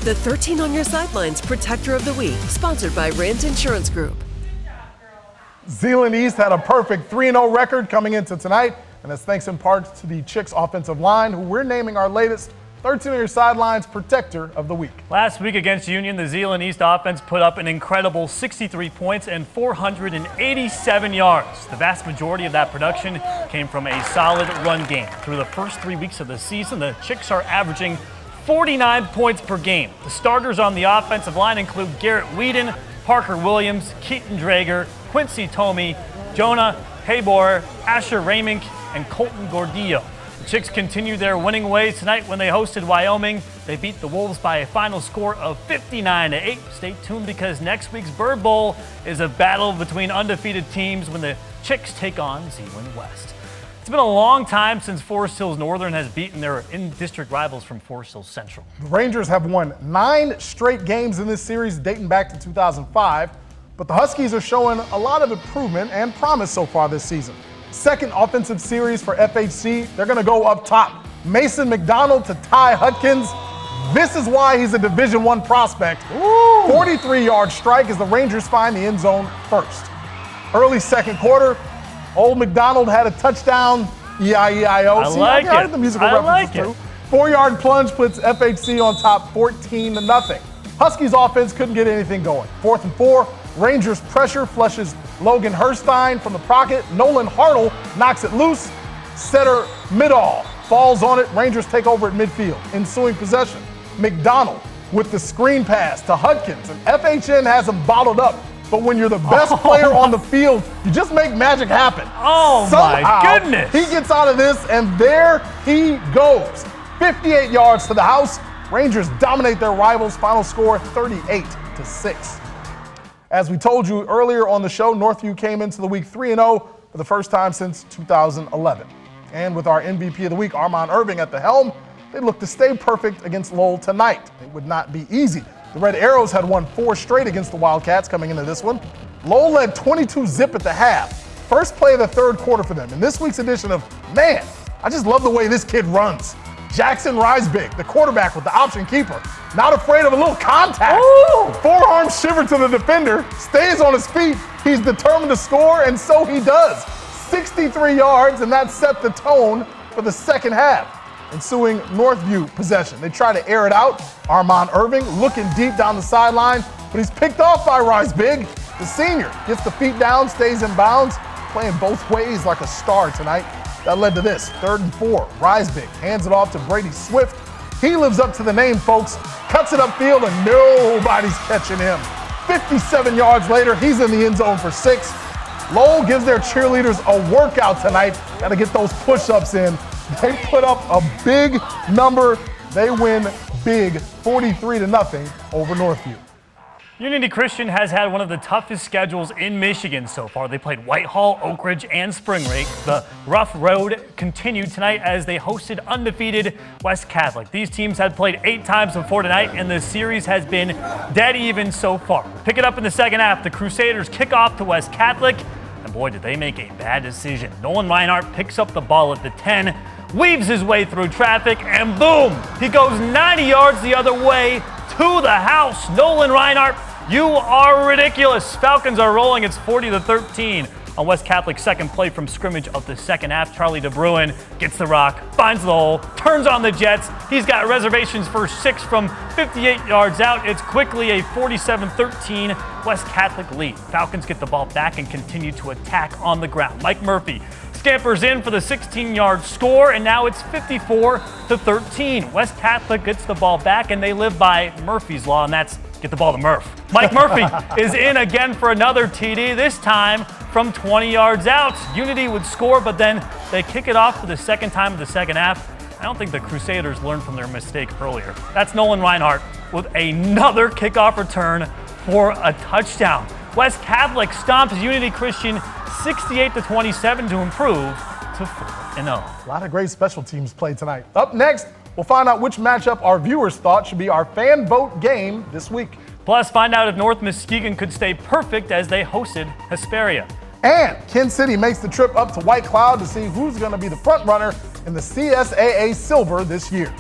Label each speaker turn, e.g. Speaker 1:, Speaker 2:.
Speaker 1: The 13 on Your Sidelines Protector of the Week, sponsored by Rent Insurance Group.
Speaker 2: Zeeland East had a perfect 3-0 record coming into tonight, and that's thanks in part to the Chicks offensive line, who we're naming our latest 13 on Your Sidelines Protector of the Week.
Speaker 3: Last week against Union, the Zeeland East offense put up an incredible 63 points and 487 yards. The vast majority of that production came from a solid run game. Through the first 3 weeks of the season, the Chicks are averaging 49 points per game. The starters on the offensive line include Garrett Whedon, Parker Williams, Keaton Drager, Quincy Tomey, Jonah Habor, Asher Ramink, and Colton Gordillo. The Chicks continue their winning ways tonight when they hosted Wyoming. They beat the Wolves by a final score of 59-8. Stay tuned because next week's Bird Bowl is a battle between undefeated teams when the Chicks take on Zeeland West. It's been a long time since Forest Hills Northern has beaten their in-district rivals from Forest Hills Central.
Speaker 2: The Rangers have won 9 straight games in this series dating back to 2005, but the Huskies are showing a lot of improvement and promise so far this season. Second offensive series for FHC, they're going to go up top. Mason McDonald to Ty Hutkins. This is why he's a Division I prospect. 43-yard strike as the Rangers find the end zone first. Early second quarter, old McDonald had a touchdown, E-I-E-I-O.
Speaker 3: I like it.
Speaker 2: The musical references too. 4-yard plunge puts FHC on top 14-0. Huskies offense couldn't get anything going. 4th and 4, Rangers pressure flushes Logan Herstein from the pocket. Nolan Hartle knocks it loose. Setter Midall falls on it. Rangers take over at midfield. Ensuing possession, McDonald with the screen pass to Hutkins. And FHN has him bottled up. But when you're the best player on the field, you just make magic happen.
Speaker 3: Oh,
Speaker 2: somehow,
Speaker 3: my goodness.
Speaker 2: He gets out of this, and there he goes. 58 yards to the house. Rangers dominate their rivals. Final score 38-6. As we told you earlier on the show, Northview came into the week 3-0 for the first time since 2011. And with our MVP of the week, Armand Irving, at the helm, they look to stay perfect against Lowell tonight. It would not be easy. The Red Arrows had won 4 straight against the Wildcats coming into this one. Lowell led 22-0 at the half. First play of the third quarter for them. In this week's edition of, man, I just love the way this kid runs. Jackson Risebig, the quarterback with the option keeper, not afraid of a little contact. Ooh. Forearm shiver to the defender, stays on his feet. He's determined to score, and so he does. 63 yards, and that set the tone for the second half. Ensuing Northview possession. They try to air it out. Armand Irving looking deep down the sideline, but he's picked off by Risebig. The senior gets the feet down, stays in bounds, playing both ways like a star tonight. That led to this, 3rd and 4. Risebig hands it off to Brady Swift. He lives up to the name, folks. Cuts it upfield, and nobody's catching him. 57 yards later, he's in the end zone for 6. Lowell gives their cheerleaders a workout tonight. Got to get those push-ups in. They put up a big number. They win big, 43-0 over Northview.
Speaker 3: Unity Christian has had one of the toughest schedules in Michigan so far. They played Whitehall, Oak Ridge, and Spring Lake. The rough road continued tonight as they hosted undefeated West Catholic. These teams had played 8 times before tonight, and the series has been dead even so far. Pick it up in the second half. The Crusaders kick off to West Catholic, and boy, did they make a bad decision. Nolan Reinhardt picks up the ball at the 10, weaves his way through traffic, and boom, he goes 90 yards the other way to the house. Nolan Reinhardt, you are ridiculous. Falcons are rolling. It's 40-13 on West Catholic's second play from scrimmage of the second half. Charlie DeBruin gets the rock, finds the hole, turns on the Jets. He's got reservations for 6 from 58 yards out. It's quickly a 47-13 West Catholic lead. Falcons get the ball back and continue to attack on the ground. Mike Murphy scampers in for the 16-yard score, and now it's 54-13. West Catholic gets the ball back, and they live by Murphy's Law, and that's get the ball to Murph. Mike Murphy is in again for another TD, this time from 20 yards out. Unity would score, but then they kick it off for the second time of the second half. I don't think the Crusaders learned from their mistake earlier. That's Nolan Reinhardt with another kickoff return for a touchdown. West Catholic stomps Unity Christian 68-27 to improve to 4-0.
Speaker 2: A lot of great special teams play tonight. Up next, we'll find out which matchup our viewers thought should be our fan vote game this week.
Speaker 3: Plus, find out if North Muskegon could stay perfect as they hosted Hesperia.
Speaker 2: And Kansas City makes the trip up to White Cloud to see who's going to be the front runner in the CSAA Silver this year.